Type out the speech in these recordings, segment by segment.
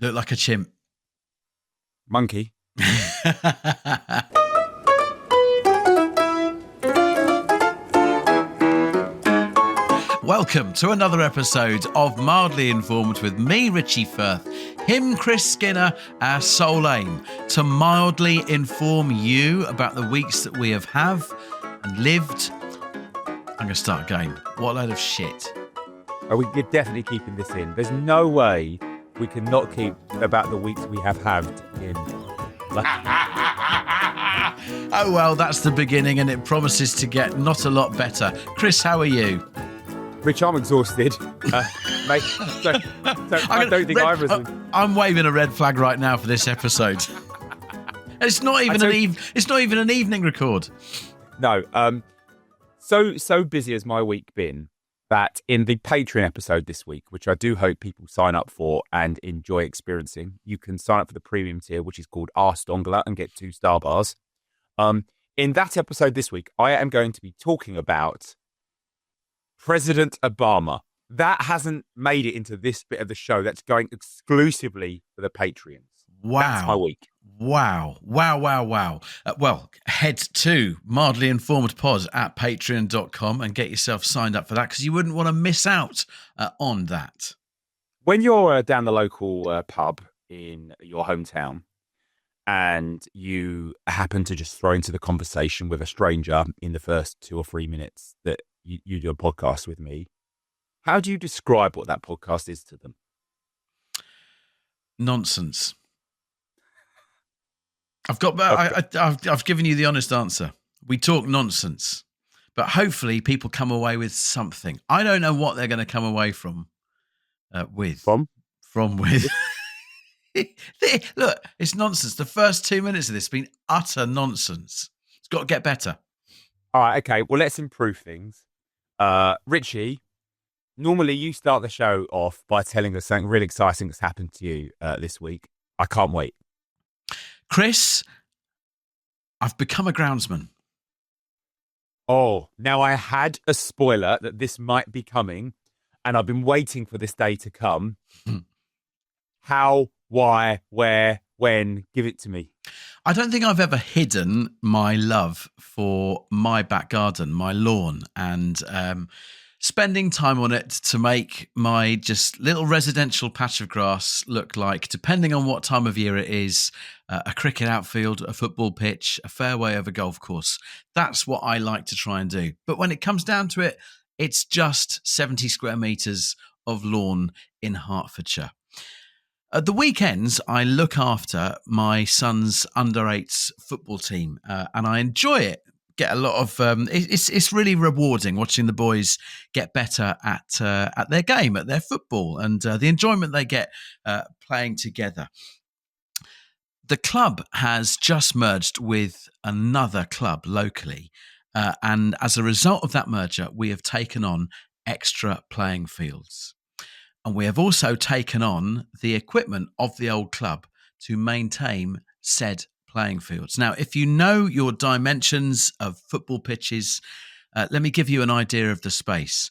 Look like a chimp. Monkey. Welcome to another episode of Mildly Informed with me, Richie Firth, him, Chris Skinner, our sole aim to mildly inform you about the weeks that we have and lived. I'm going to start again. What a load of shit. Oh, we're definitely keeping this in. There's no way we can not keep about the weeks we have in. Oh, well, that's the beginning and it promises to get not a lot better. Chris, how are you? Rich, I'm exhausted. Mate, I don't think I was. I'm waving a red flag right now for this episode. It's not even an evening record. No. So busy has my week been that in the Patreon episode this week, which I do hope people sign up for and enjoy experiencing, you can sign up for the premium tier, which is called Ask Dongler, and get 2 star bars. In that episode this week, I am going to be talking about President Obama. That hasn't made it into this bit of the show. That's going exclusively for the Patreons. Wow. That's my week. Wow. Well, head to Mildly Informed Pod at patreon.com and get yourself signed up for that because you wouldn't want to miss out on that. When you're down the local pub in your hometown and you happen to just throw into the conversation with a stranger in the first 2 or 3 minutes that you do a podcast with me, how do you describe what that podcast is to them? Nonsense. I've given you the honest answer. We talk nonsense, but hopefully people come away with something. I don't know what they're going to come away with. Look, it's nonsense. The first 2 minutes of this have been utter nonsense. It's got to get better. All right, okay. Well, let's improve things. Richie, normally you start the show off by telling us something really exciting that's happened to you this week. I can't wait. Chris, I've become a groundsman. Oh, now I had a spoiler that this might be coming, and I've been waiting for this day to come. How, why, where, when? Give it to me. I don't think I've ever hidden my love for my back garden, my lawn, and spending time on it to make my just little residential patch of grass look like, depending on what time of year it is, a cricket outfield, a football pitch, a fairway of a golf course. That's what I like to try and do. But when it comes down to it, it's just 70 square metres of lawn in Hertfordshire. At the weekends, I look after my son's under-8s football team, and I enjoy it. Get a lot of it's really rewarding watching the boys get better at their game, at their football, and the enjoyment they get playing together. The club has just merged with another club locally, and as a result of that merger, we have taken on extra playing fields. And we have also taken on the equipment of the old club to maintain said playing fields. Now, if you know your dimensions of football pitches, let me give you an idea of the space.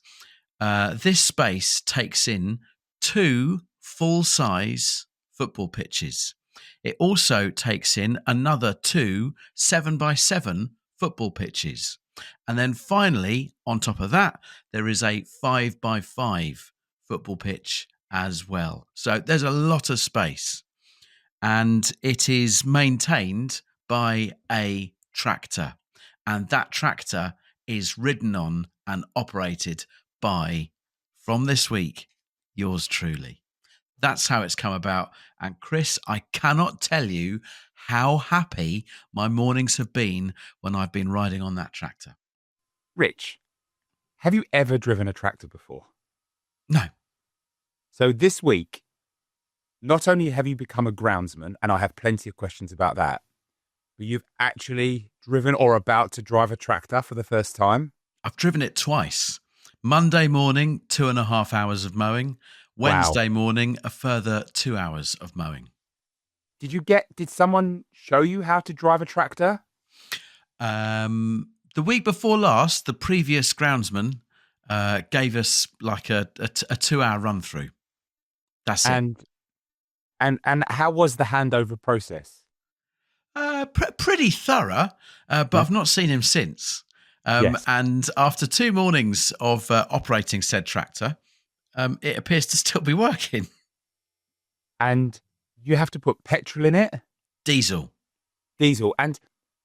This space takes in 2 full-size football pitches. It also takes in another 2 7x7 football pitches. And then finally, on top of that, there is a 5x5 football pitch as well. So there's a lot of space, and it is maintained by a tractor, and that tractor is ridden on and operated by, from this week, yours truly. That's how it's come about. And Chris, I cannot tell you how happy my mornings have been when I've been riding on that tractor. Rich, have you ever driven a tractor before? No. So this week, not only have you become a groundsman, and I have plenty of questions about that, but you've actually driven or about to drive a tractor for the first time? I've driven it twice. Monday morning, 2.5 hours of mowing. Wednesday morning, a further 2 hours of mowing. Did someone show you how to drive a tractor? The week before last, the previous groundsman gave us like a 2 hour run through. That's it. And how was the handover process? Pretty thorough, but Yeah. I've not seen him since. Yes. And after 2 mornings of operating said tractor, it appears to still be working. And you have to put petrol in it? Diesel. Diesel. And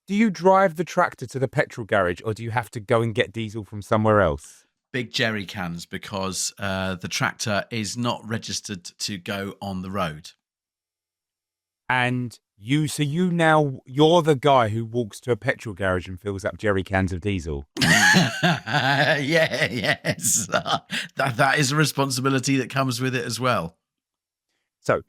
do you drive the tractor to the petrol garage, or do you have to go and get diesel from somewhere else? Big jerry cans, because the tractor is not registered to go on the road. And you're the guy who walks to a petrol garage and fills up jerry cans of diesel. Yes. That is a responsibility that comes with it as well. So,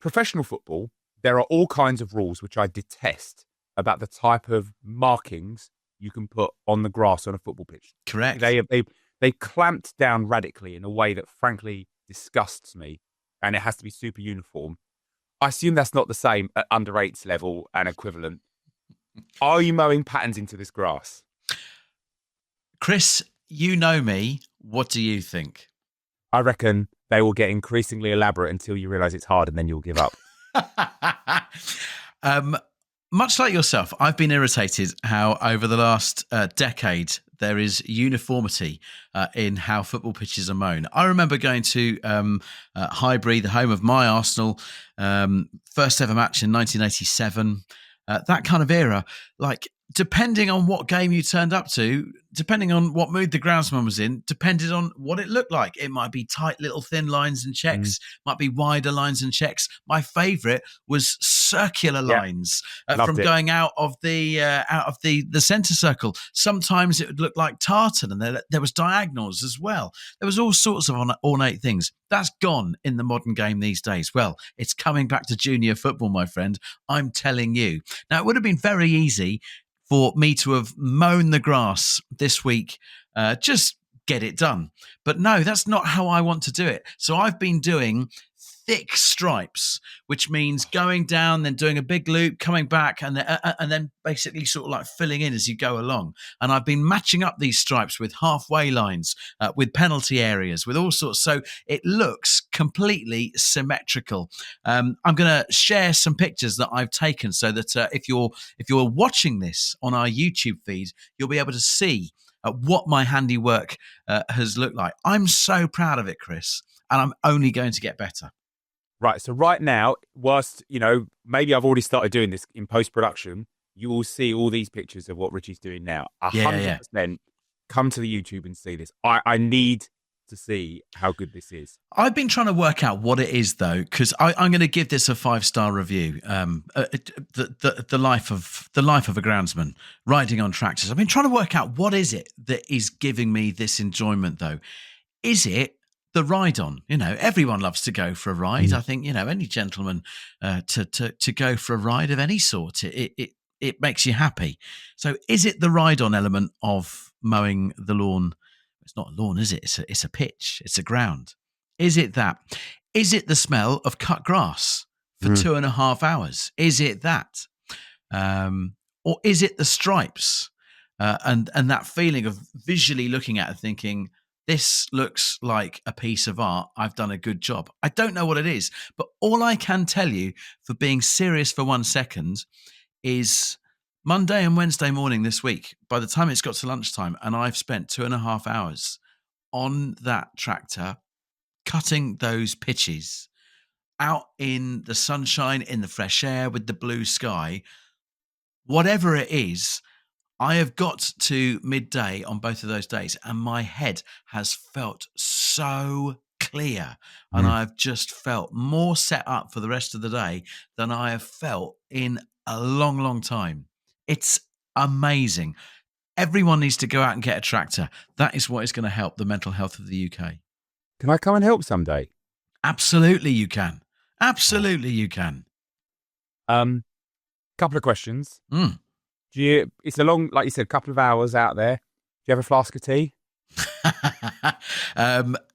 professional football, there are all kinds of rules which I detest about the type of markings you can put on the grass on a football pitch. Correct. They clamped down radically in a way that frankly disgusts me, and it has to be super uniform. I assume that's not the same at under 8s level and equivalent. Are you mowing patterns into this grass? Chris, you know me. What do you think? I reckon they will get increasingly elaborate until you realise it's hard, and then you'll give up. Much like yourself, I've been irritated how over the last decade there is uniformity in how football pitches are mown. I remember going to Highbury, the home of my Arsenal, first ever match in 1987. That kind of era, like depending on what game you turned up to, depending on what mood the groundsman was in, depended on what it looked like. It might be tight little thin lines and checks, might be wider lines and checks. My favourite was circular lines from going out of the centre circle. Sometimes it would look like tartan, and there was diagonals as well. There was all sorts of ornate things. That's gone in the modern game these days. Well, it's coming back to junior football, my friend. I'm telling you. Now, it would have been very easy for me to have mown the grass this week, just get it done. But no, that's not how I want to do it. So I've been doing thick stripes, which means going down, then doing a big loop, coming back, and then basically sort of like filling in as you go along. And I've been matching up these stripes with halfway lines, with penalty areas, with all sorts. So it looks completely symmetrical. I'm going to share some pictures that I've taken so that if you're watching this on our YouTube feed, you'll be able to see what my handiwork has looked like. I'm so proud of it, Chris, and I'm only going to get better. Right. So right now, whilst, maybe I've already started doing this in post-production, you will see all these pictures of what Richie's doing now. 100% come to the YouTube and see this. I need to see how good this is. I've been trying to work out what it is, though, because I'm going to give this a 5-star review. The life of a groundsman riding on tractors. I've been trying to work out what is it that is giving me this enjoyment, though. Is it the ride on? Everyone loves to go for a ride. I think, any gentleman to go for a ride of any sort, it makes you happy. So is it the ride on element of mowing the lawn? It's not a lawn, is it? It's a pitch. It's a ground. Is it that? Is it the smell of cut grass for 2.5 hours? Is it that? Or is it the stripes and that feeling of visually looking at it thinking, this looks like a piece of art. I've done a good job. I don't know what it is, but all I can tell you, for being serious for 1 second, is Monday and Wednesday morning this week, by the time it's got to lunchtime, and I've spent 2.5 hours on that tractor, cutting those pitches out in the sunshine, in the fresh air, with the blue sky, whatever it is, I have got to midday on both of those days, and my head has felt so clear, and I've just felt more set up for the rest of the day than I have felt in a long, long time. It's amazing. Everyone needs to go out and get a tractor. That is what is going to help the mental health of the UK. Can I come and help someday? Absolutely, you can. Absolutely, you can. Couple of questions. It's a long, like you said, couple of hours out there. Do you have a flask of tea?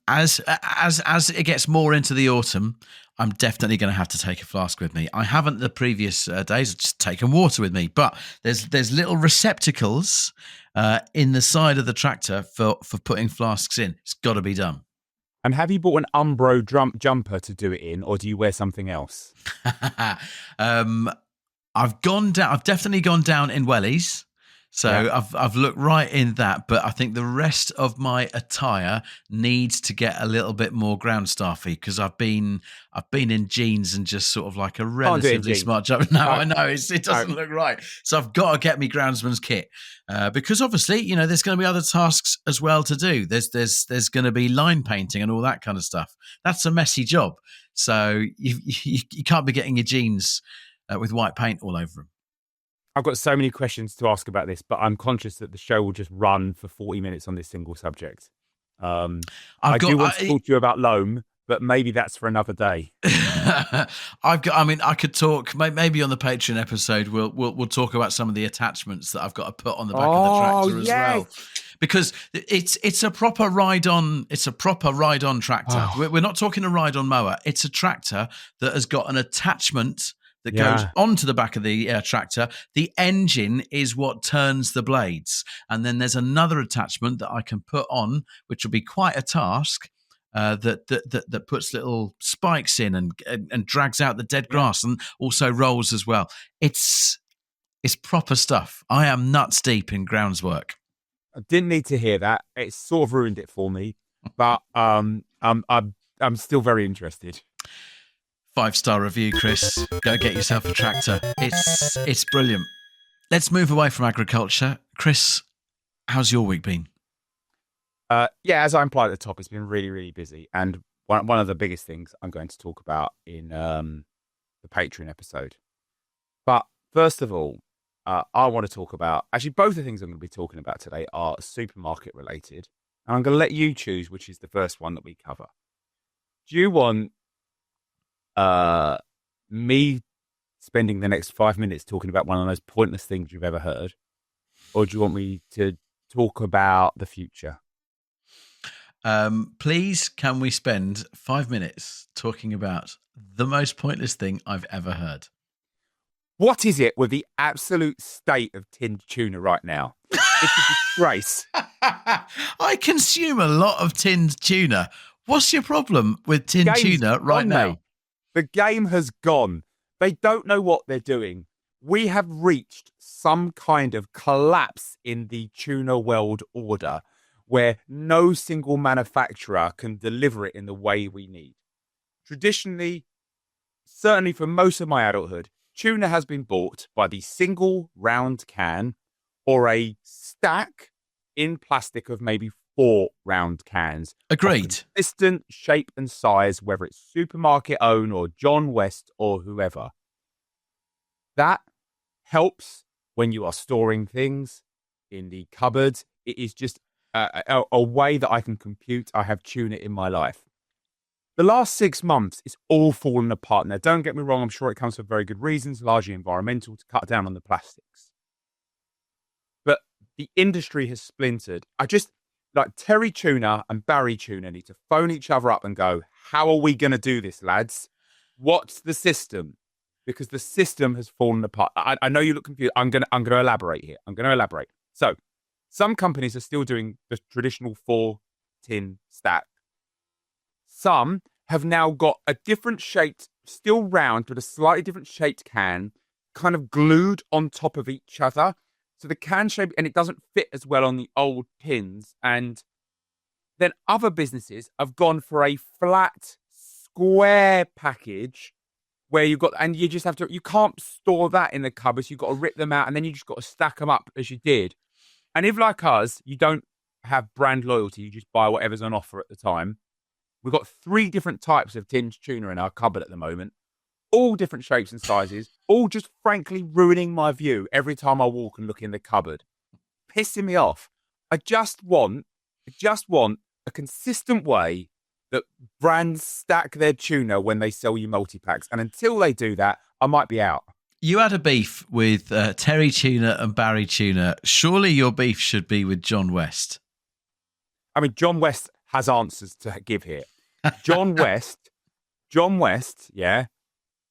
As it gets more into the autumn, I'm definitely going to have to take a flask with me. I haven't the previous days. I've just taken water with me, but there's little receptacles in the side of the tractor for putting flasks in. It's got to be done. And have you bought an Umbro jumper to do it in, or do you wear something else? I've definitely gone down in wellies. So Yeah. I've looked right in that, but I think the rest of my attire needs to get a little bit more ground staffy because I've been in jeans and just sort of like a Can't do it in relatively jeans. smart job. No, No. I know it doesn't look right. So I've got to get me groundsman's kit because obviously there's going to be other tasks as well to do. There's going to be line painting and all that kind of stuff. That's a messy job. So you can't be getting your jeans with white paint all over them. I've got so many questions to ask about this, but I'm conscious that the show will just run for 40 minutes on this single subject. I do want to talk to you about loam, but maybe that's for another day. I could talk maybe on the Patreon episode. We'll talk about some of the attachments that I've got to put on the back of the tractor as well, because it's a proper ride on. It's a proper ride on tractor. We're not talking a ride on mower. It's a tractor that has got an attachment that goes onto the back of the tractor. The engine is what turns the blades. And then there's another attachment that I can put on, which will be quite a task, that puts little spikes in and drags out the dead grass and also rolls as well. It's proper stuff. I am nuts deep in grounds work. I didn't need to hear that. It sort of ruined it for me, but I'm still very interested. 5-star review, Chris. Go get yourself a tractor. It's brilliant. Let's move away from agriculture. Chris, how's your week been? As I implied at the top, it's been really, really busy. And one of the biggest things I'm going to talk about in the Patreon episode. But first of all, I want to talk about, actually, both the things I'm going to be talking about today are supermarket related. And I'm going to let you choose which is the first one that we cover. Do you want me spending the next 5 minutes talking about one of the most pointless things you've ever heard? Or do you want me to talk about the future? Please, can we spend 5 minutes talking about the most pointless thing I've ever heard? What is it with the absolute state of tinned tuna right now? It's a disgrace. I consume a lot of tinned tuna. What's your problem with tinned tuna right now? Mate. The game has gone. They don't know what they're doing. We have reached some kind of collapse in the tuna world order where no single manufacturer can deliver it in the way we need. Traditionally, certainly for most of my adulthood, tuna has been bought by the single round can or a stack in plastic of maybe 4 round cans. Agreed. Consistent shape and size, whether it's supermarket owned or John West or whoever. That helps when you are storing things in the cupboard. It is just a way that I can compute I have tuna in my life. The last 6 months, it's all fallen apart. Now, don't get me wrong, I'm sure it comes for very good reasons, largely environmental, to cut down on the plastics. But the industry has splintered. Like Terry Tuna and Barry Tuna need to phone each other up and go, how are we going to do this, lads? What's the system? Because the system has fallen apart. I know you look confused. I'm going to elaborate here. So some companies are still doing the traditional 4-tin stack. Some have now got a different shaped, still round, but a slightly different shaped can kind of glued on top of each other. So the can shape, and it doesn't fit as well on the old tins. And then other businesses have gone for a flat, square package where you just have to, you can't store that in the cupboards. You've got to rip them out and then you just got to stack them up as you did. And if, like us, you don't have brand loyalty, you just buy whatever's on offer at the time. We've got 3 different types of tinned tuna in our cupboard at the moment. All different shapes and sizes, all just frankly ruining my view every time I walk and look in the cupboard. Pissing me off. I just want a consistent way that brands stack their tuna when they sell you multi-packs. And until they do that, I might be out. You had a beef with Terry Tuna and Barry Tuna. Surely your beef should be with John West. I mean, John West has answers to give here. John West, yeah.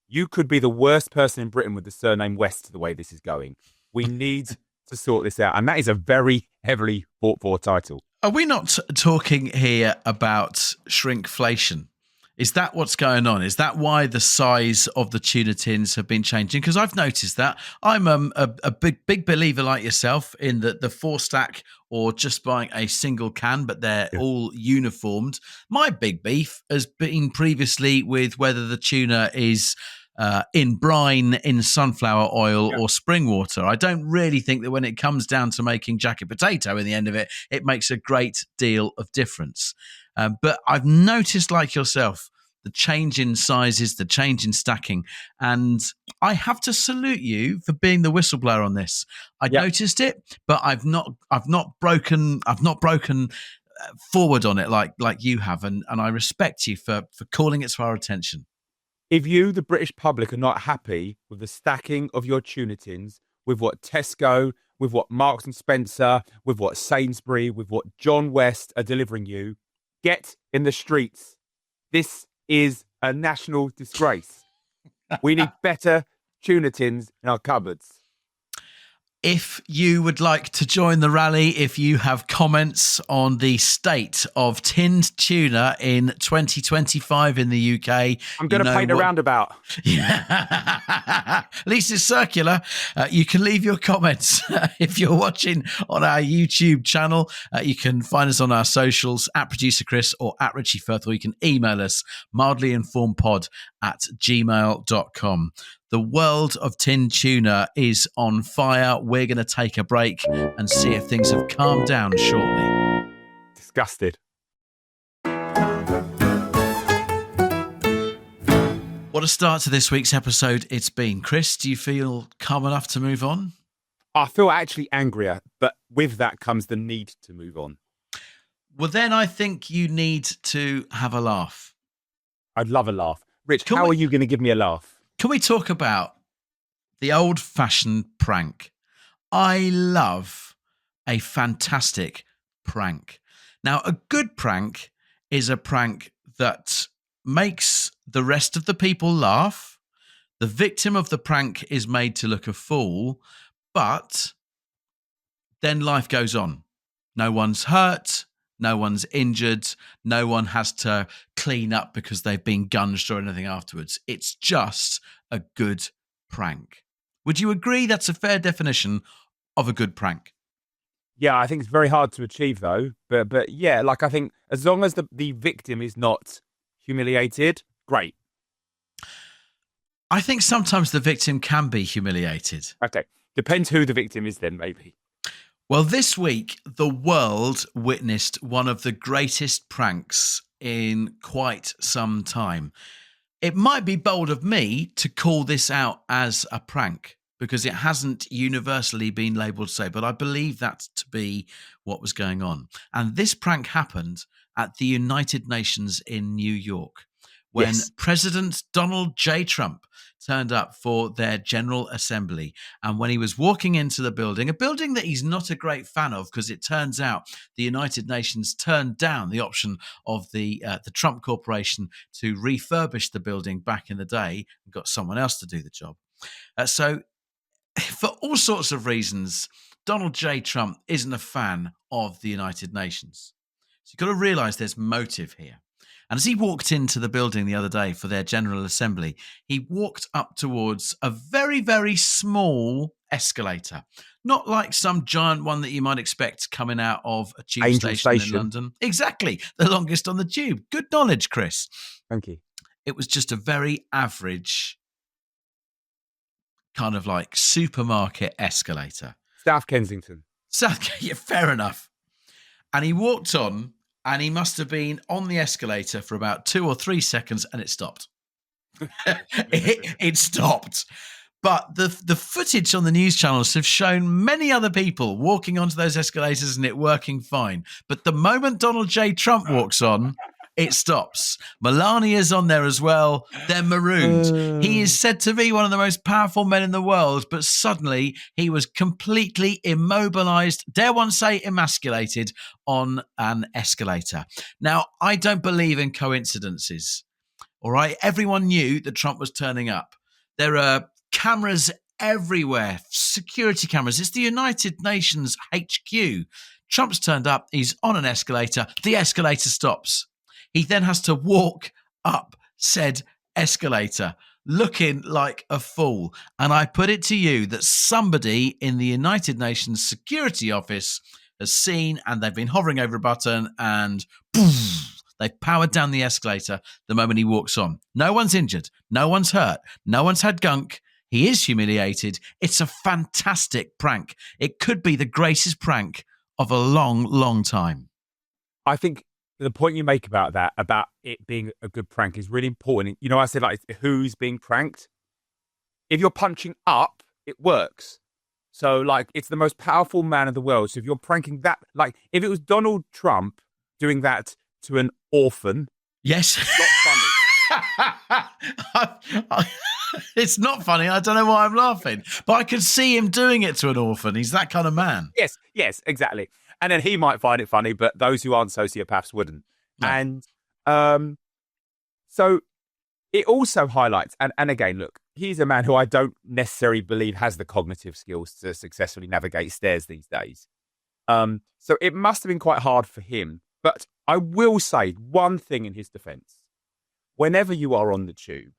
You could be the worst person in Britain with the surname West the way this is going. We need to sort this out. And that is a very heavily fought for title. Are we not talking here about shrinkflation? Is that what's going on? Is that why the size of the tuna tins have been changing? Because I've noticed that. I'm a big believer like yourself in the 4-stack or just buying a single can, but they're all uniformed. My big beef has been previously with whether the tuna is in brine, in sunflower oil or spring water. I don't really think that when it comes down to making jacket potato in the end of it, it makes a great deal of difference. But I've noticed, like yourself, the change in sizes, the change in stacking, and I have to salute you for being the whistleblower on this. I noticed it, but I've not broken forward on it like you have, and I respect you for calling it to our attention. If you, the British public, are not happy with the stacking of your tuna tins, with what Tesco, with what Marks and Spencer, with what Sainsbury, with what John West are delivering you, get in the streets. This is a national disgrace. We need better tuna tins in our cupboards. If you would like to join the rally, if you have comments on the state of tinned tuna in 2025 in the UK, I'm going to paint a roundabout. At least it's circular. You can leave your comments. If you're watching on our YouTube channel, you can find us on our socials at Producer Chris or at Richie Firth, or you can email us mildlyinformedpod@gmail.com. The world of tinned tuna is on fire. We're going to take a break and see if things have calmed down shortly. Disgusted. What a start to this week's episode it's been. Chris, do you feel calm enough to move on? I feel actually angrier, but with that comes the need to move on. Well, then I think you need to have a laugh. I'd love a laugh. Rich, how are you going to give me a laugh? Can we talk about the old-fashioned prank? I love a fantastic prank. Now, a good prank is a prank that makes the rest of the people laugh. The victim of the prank is made to look a fool, but then life goes on. No one's hurt. No one's injured. No one has to clean up because they've been gunged or anything afterwards. It's just a good prank. Would you agree that's a fair definition of a good prank? Yeah, I think it's very hard to achieve, though. But yeah, like I think as long as the victim is not humiliated, great. I think sometimes the victim can be humiliated. Okay. Depends who the victim is then, maybe. Well, this week, the world witnessed one of the greatest pranks in quite some time. It might be bold of me to call this out as a prank because it hasn't universally been labelled so, but I believe that to be what was going on. And this prank happened at the United Nations in New York when President Donald J. Trump turned up for their General Assembly. And when he was walking into the building, a building that he's not a great fan of, because it turns out the United Nations turned down the option of the Trump Corporation to refurbish the building back in the day and got someone else to do the job. So for all sorts of reasons, Donald J. Trump isn't a fan of the United Nations. So you've got to realise there's motive here. And as he walked into the building the other day for their General Assembly, he walked up towards a very, very small escalator. Not like some giant one that you might expect coming out of a tube station in London. Exactly. The longest on the tube. Good knowledge, Chris. Thank you. It was just a very average kind of like supermarket escalator. South Kensington. Yeah, fair enough. And he walked on, and he must have been on the escalator for about 2 or 3 seconds, and it stopped. It stopped. But the footage on the news channels have shown many other people walking onto those escalators and it working fine. But the moment Donald J. Trump walks on, it stops. Melania's on there as well. They're marooned. He is said to be one of the most powerful men in the world, but suddenly he was completely immobilized, dare one say emasculated, on an escalator. Now, I don't believe in coincidences. All right? Everyone knew that Trump was turning up. There are cameras everywhere. Security cameras. It's the United Nations HQ. Trump's turned up. He's on an escalator. The escalator stops. He then has to walk up said escalator, looking like a fool. And I put it to you that somebody in the United Nations Security Office has seen, and they've been hovering over a button, and boom, they've powered down the escalator the moment he walks on. No one's injured. No one's hurt. No one's had gunk. He is humiliated. It's a fantastic prank. It could be the greatest prank of a long, long time. I think the point you make about that, about it being a good prank, is really important. You know, I said, like, who's being pranked? If you're punching up, it works. So, like, it's the most powerful man in the world. So if you're pranking that, like, if it was Donald Trump doing that to an orphan, yes, it's not funny. It's not funny. I don't know why I'm laughing, but I could see him doing it to an orphan. He's that kind of man. Yes, exactly. And then he might find it funny, but those who aren't sociopaths wouldn't. No. And so it also highlights, and again, look, he's a man who I don't necessarily believe has the cognitive skills to successfully navigate stairs these days. So it must have been quite hard for him. But I will say one thing in his defense. Whenever you are on the tube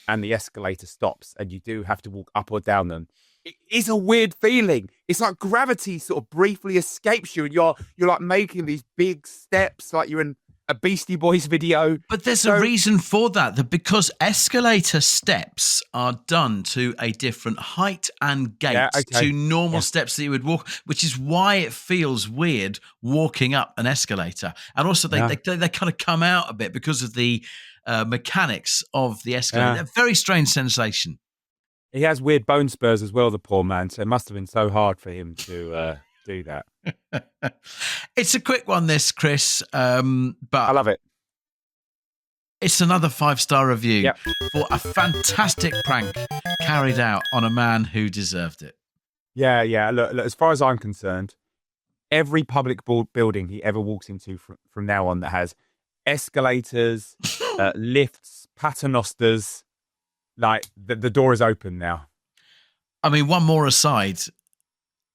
and the escalator stops and you do have to walk up or down them, it is a weird feeling. It's like gravity sort of briefly escapes you and you're like making these big steps like you're in a Beastie Boys video. But there's a reason for that because escalator steps are done to a different height and gait to normal steps that you would walk, which is why it feels weird walking up an escalator. And also they kind of come out a bit because of the mechanics of the escalator. A very strange sensation. He has weird bone spurs as well, the poor man. So it must have been so hard for him to do that. It's a quick one, this, Chris. But I love it. It's another 5-star review for a fantastic prank carried out on a man who deserved it. Yeah. Look, as far as I'm concerned, every public building he ever walks into from now on that has escalators, lifts, paternosters, like the door is open now. I mean, one more aside,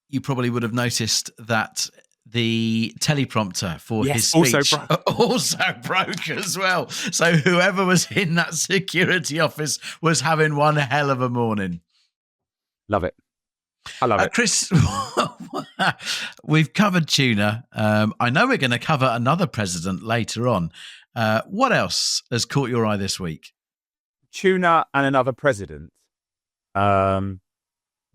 you probably would have noticed that the teleprompter for his speech also broke as well. So whoever was in that security office was having one hell of a morning. Love it. I love it. Chris, we've covered tuna. I know we're going to cover another president later on. What else has caught your eye this week? Tuna and another president. Right.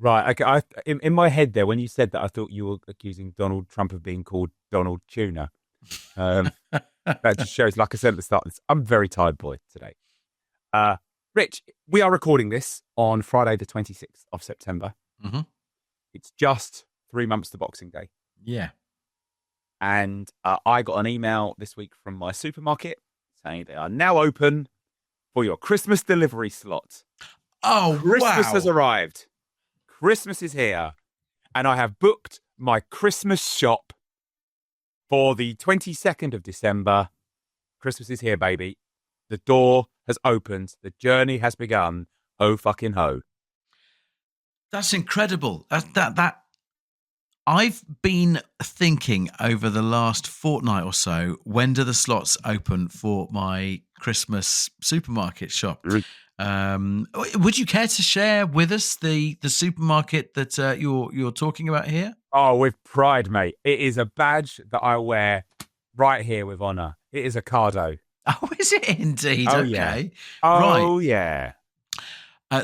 Okay. In my head there, when you said that, I thought you were accusing Donald Trump of being called Donald Tuna. That just shows, like I said at the start of this, I'm a very tired boy today. Rich, we are recording this on Friday, the 26th of September. Mm-hmm. It's just 3 months to Boxing Day. Yeah. And I got an email this week from my supermarket saying they are now open for your Christmas delivery slot. Oh, Christmas has arrived. Christmas is here. And I have booked my Christmas shop for the 22nd of December. Christmas is here, baby. The door has opened. The journey has begun. Oh, fucking ho. That's incredible. That I've been thinking over the last fortnight or so, when do the slots open for my Christmas supermarket shop? Would you care to share with us the supermarket that you're talking about here? Oh, with pride, mate. It is a badge that I wear right here with honour. It is a Cardo. Oh, is it indeed? Oh, okay. Yeah. Oh, right. yeah.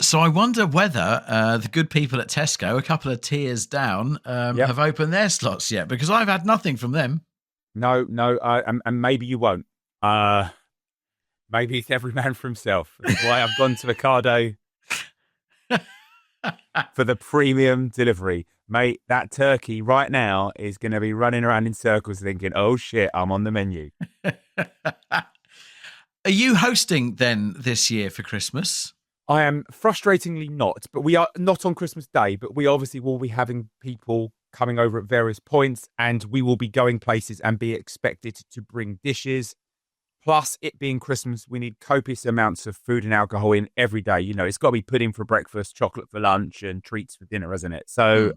So I wonder whether the good people at Tesco, a couple of tiers down, have opened their slots yet, because I've had nothing from them. No, and maybe you won't. Maybe it's every man for himself. That's why I've gone to Ocado for the premium delivery. Mate, that turkey right now is going to be running around in circles thinking, oh shit, I'm on the menu. Are you hosting then this year for Christmas? I am frustratingly not, but we are not on Christmas Day, but we obviously will be having people coming over at various points, and we will be going places and be expected to bring dishes. Plus, it being Christmas, we need copious amounts of food and alcohol in every day. You know, it's got to be pudding for breakfast, chocolate for lunch, and treats for dinner, isn't it? So,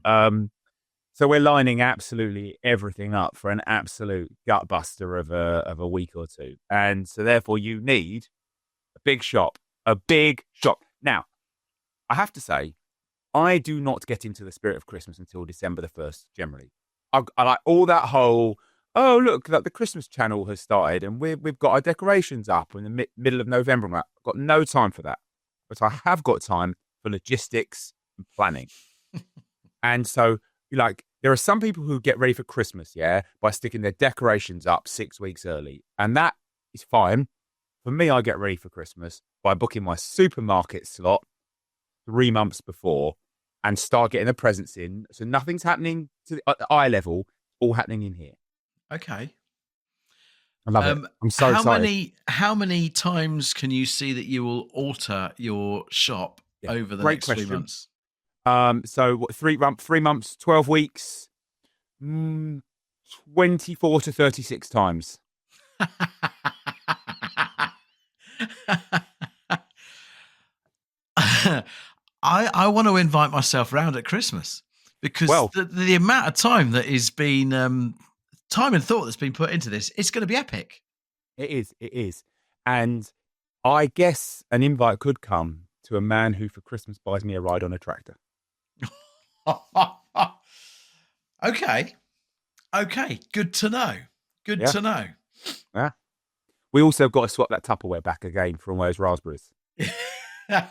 so we're lining absolutely everything up for an absolute gutbuster of a week or two, and so therefore you need a big shop, a big shop. Now, I have to say, I do not get into the spirit of Christmas until December the 1st. Generally, I like all that whole. Oh, look, like the Christmas channel has started and we've got our decorations up in the middle of November. I've got no time for that. But I have got time for logistics and planning. And so, like, there are some people who get ready for Christmas, by sticking their decorations up 6 weeks early. And that is fine. For me, I get ready for Christmas by booking my supermarket slot 3 months before and start getting the presents in. So nothing's happening at the eye level, all happening in here. Okay. I love it. I'm so excited. How many times can you see that you will alter your shop over the next 3 months? So what, 3 months, 12 weeks, 24 to 36 times. I want to invite myself round at Christmas because the amount of time that is been time and thought that's been put into this, it's going to be epic. It is. And I guess an invite could come to a man who for Christmas buys me a ride on a tractor. Okay. Good to know. To know. Yeah. We also got to swap that Tupperware back again from those raspberries. The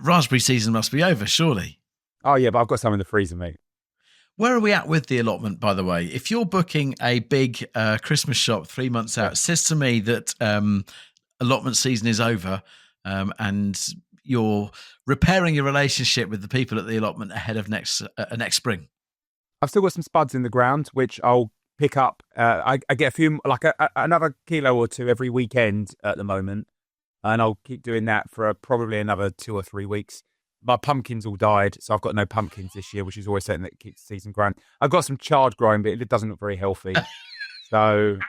raspberry season must be over, surely. Oh, yeah, but I've got some in the freezer, mate. Where are we at with the allotment, by the way? If you're booking a big Christmas shop 3 months out, it says to me that allotment season is over and you're repairing your relationship with the people at the allotment ahead of next spring. I've still got some spuds in the ground, which I'll pick up. I get a few, like another kilo or two every weekend at the moment. And I'll keep doing that for probably another 2 or 3 weeks. My pumpkins all died, so I've got no pumpkins this year, which is always something that keeps the season growing. I've got some chard growing, but it doesn't look very healthy. So,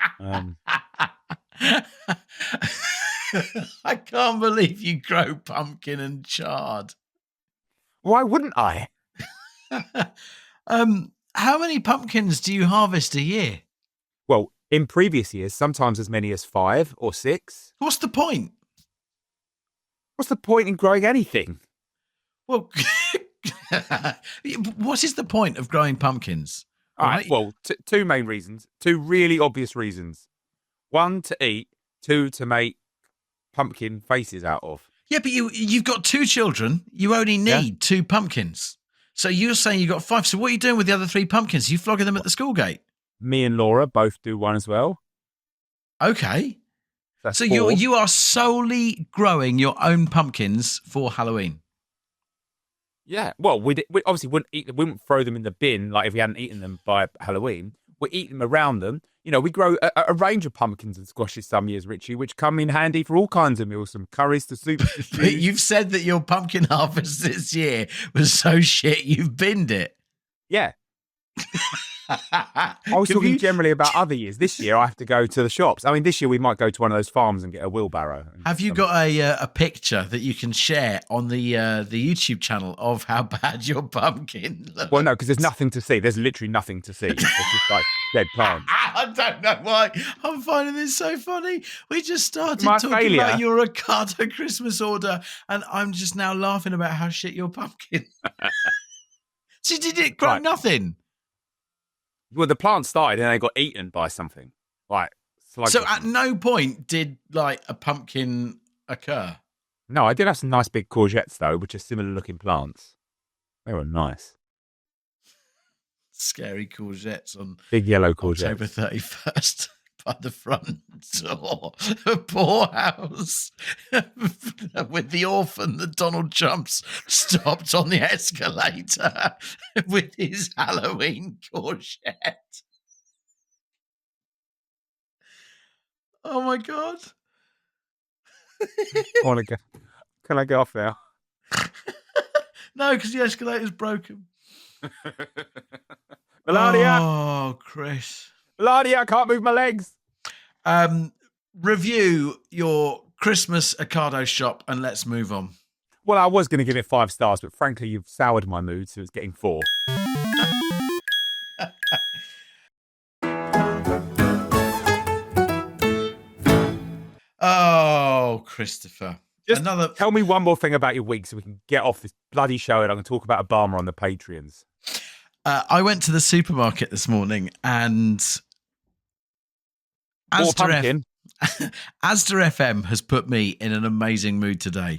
I can't believe you grow pumpkin and chard. Why wouldn't I? How many pumpkins do you harvest a year? Well, in previous years, sometimes as many as 5 or 6. What's the point? What's the point in growing anything? Well, what is the point of growing pumpkins? All right. Well, two main reasons. 2 really obvious reasons. 1, to eat. 2, to make pumpkin faces out of. Yeah, but you've got 2 children. You only need 2 pumpkins. So you're saying you got 5. So what are you doing with the other 3 pumpkins? You flogging them at the school gate? Me and Laura both do one as well. Okay. That's so 4. you are solely growing your own pumpkins for Halloween. Yeah, well, we obviously wouldn't throw them in the bin like if we hadn't eaten them by Halloween. We eat them around them. You know, we grow a range of pumpkins and squashes some years, Richie, which come in handy for all kinds of meals, from curries to soups to stews. But you've said that your pumpkin harvest this year was so shit you've binned it. Yeah. I was talking generally about other years. This year, I have to go to the shops. I mean, this year we might go to one of those farms and get a wheelbarrow. Have you got a picture that you can share on the YouTube channel of how bad your pumpkin looks? Well, no, because there's nothing to see. There's literally nothing to see. It's just like dead plants. I don't know why I'm finding this so funny. We just started talking about your ricotta Christmas order, and I'm just now laughing about how shit your pumpkin. So did it grow nothing? Well, the plant started and they got eaten by something. So at no point did a pumpkin occur? No, I did have some nice big courgettes though, which are similar looking plants. They were nice. Scary courgettes on big yellow courgettes. October 31st by the front door. A poor house with the orphan that Donald Trump's stopped on the escalator with his Halloween courgette. Oh my God. Can I get off now? No, because the escalator's broken. Melania! Oh, Chris. Melania, I can't move my legs. review your Christmas Ocado shop and let's move on. Well, I was going to give it 5 stars, but frankly, you've soured my mood, so it's getting 4. Oh, Christopher. Tell me one more thing about your week so we can get off this bloody show and I'm going to talk about Obama on the Patreons. I went to the supermarket this morning and Asda FM has put me in an amazing mood today.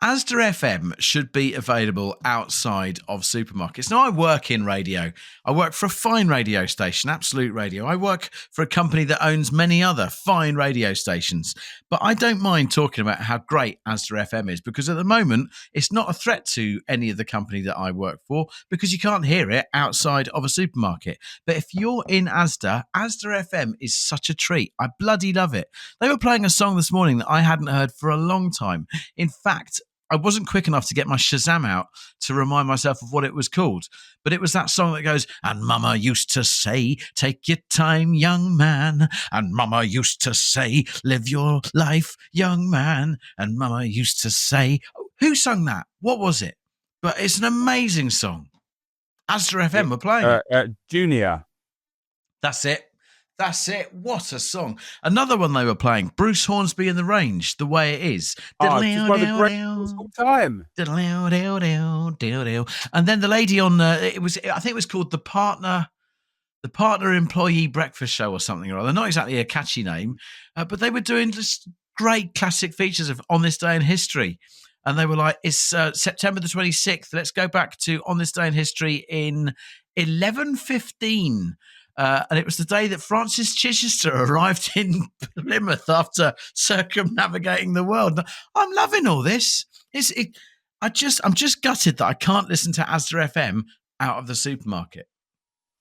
Asda FM should be available outside of supermarkets. Now, I work in radio. I work for a fine radio station, Absolute Radio. I work for a company that owns many other fine radio stations. But I don't mind talking about how great Asda FM is because at the moment, it's not a threat to any of the company that I work for because you can't hear it outside of a supermarket. But if you're in Asda FM is such a treat. I bloody love it. They were playing a song this morning that I hadn't heard for a long time. In fact, I wasn't quick enough to get my Shazam out to remind myself of what it was called. But it was that song that goes, and Mama used to say, take your time, young man. And Mama used to say, live your life, young man. And Mama used to say, who sung that? What was it? But it's an amazing song. Asda FM were playing it. Junior. That's it. That's it. What a song. Another one they were playing, Bruce Hornsby and the Range, The Way It Is. Oh, it's one of the great songs of all time. And then the lady on, I think it was called The Partner Employee Breakfast Show or something or other. Not exactly a catchy name, but they were doing just great classic features of On This Day in History. And they were like, it's September the 26th. Let's go back to On This Day in History in 1115. And it was the day that Francis Chichester arrived in Plymouth after circumnavigating the world. I'm loving all this. I'm just gutted that I can't listen to Asda FM out of the supermarket.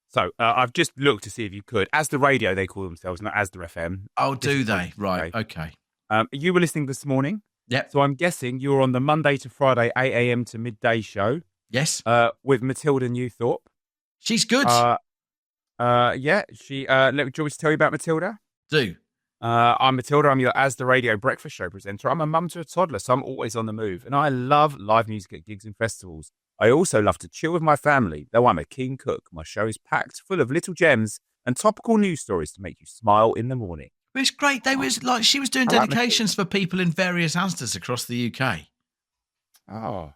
So I've just looked to see if you could. Asda Radio, they call themselves, not Asda FM. Oh, do they? Right. Okay. You were listening this morning. Yep. So I'm guessing you were on the Monday to Friday, 8 a.m. to midday show. Yes. With Matilda Newthorpe. She's good. Yeah, she. Do you want me to tell you about Matilda? Do. I'm Matilda. I'm your Asda Radio breakfast show presenter. I'm a mum to a toddler, so I'm always on the move. And I love live music at gigs and festivals. I also love to chill with my family, though I'm a keen cook. My show is packed full of little gems and topical news stories to make you smile in the morning. It's great. She was doing dedications for people in various Asdas across the UK. Oh,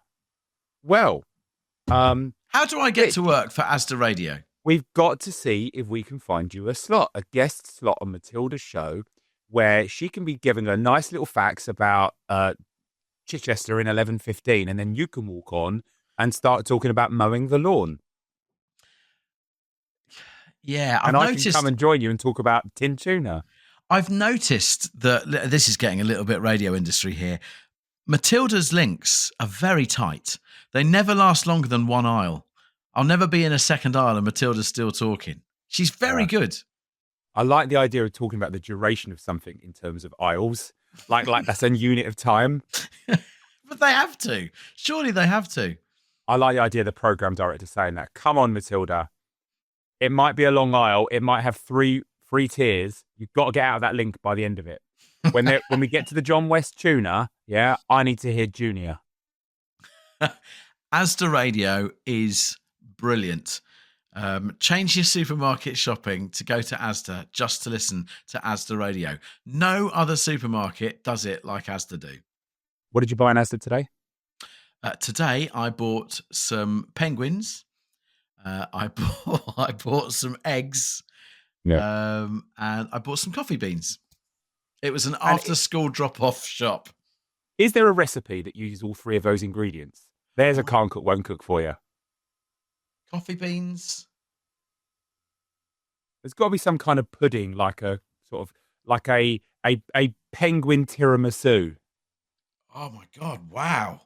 well. How do I get to work for Asda Radio? We've got to see if we can find you a guest slot on Matilda's show, where she can be giving her nice little facts about Chichester in 1115, and then you can walk on and start talking about mowing the lawn. Yeah, I can come and join you and talk about tin tuna. I've noticed that this is getting a little bit radio industry here. Matilda's links are very tight. They never last longer than one aisle. I'll never be in a second aisle and Matilda's still talking. She's very good. I like the idea of talking about the duration of something in terms of aisles. Like that's a unit of time. But they have to. Surely they have to. I like the idea of the program director saying that. Come on, Matilda. It might be a long aisle. It might have three tiers. You've got to get out of that link by the end of it. When we get to the John West tuna, yeah, I need to hear Junior. Asda Radio is brilliant. Change your supermarket shopping to go to Asda just to listen to Asda Radio. No other supermarket does it like Asda do. What did you buy in Asda today? Today I bought some penguins. I bought some eggs. Yeah. And I bought some coffee beans. It was an after-school drop-off shop. Is there a recipe that uses all three of those ingredients? There's a can't cook, won't cook for you. Coffee beans. There's got to be some kind of pudding, like a penguin tiramisu. Oh my God! Wow.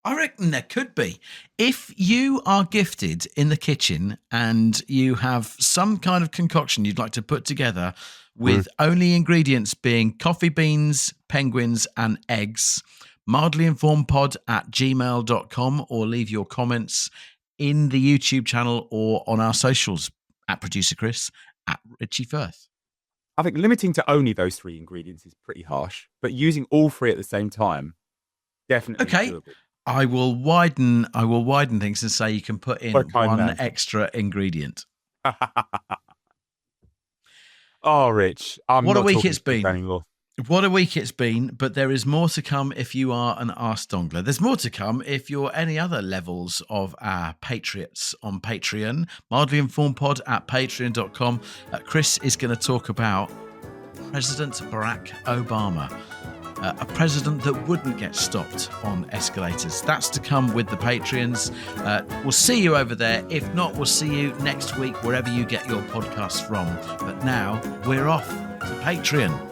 I reckon there could be. If you are gifted in the kitchen and you have some kind of concoction you'd like to put together with only ingredients being coffee beans, penguins, and eggs, mildlyinformedpod@gmail.com, or leave your comments in the YouTube channel or on our socials at Producer Chris, at Richie Firth. I think limiting to only those 3 ingredients is pretty harsh, but using all 3 at the same time, definitely Okay. doable. I will widen things and say you can put in one extra ingredient. Oh, Rich, I'm what not a week talking it's been anymore. What a week it's been, but there is more to come if you are an Arse Dongler. There's more to come if you're any other levels of our Patriots on Patreon. Mildly Informed Pod at patreon.com. Chris is going to talk about President Barack Obama, a president that wouldn't get stopped on escalators. That's to come with the Patreons. We'll see you over there. If not, we'll see you next week, wherever you get your podcasts from. But now we're off to Patreon.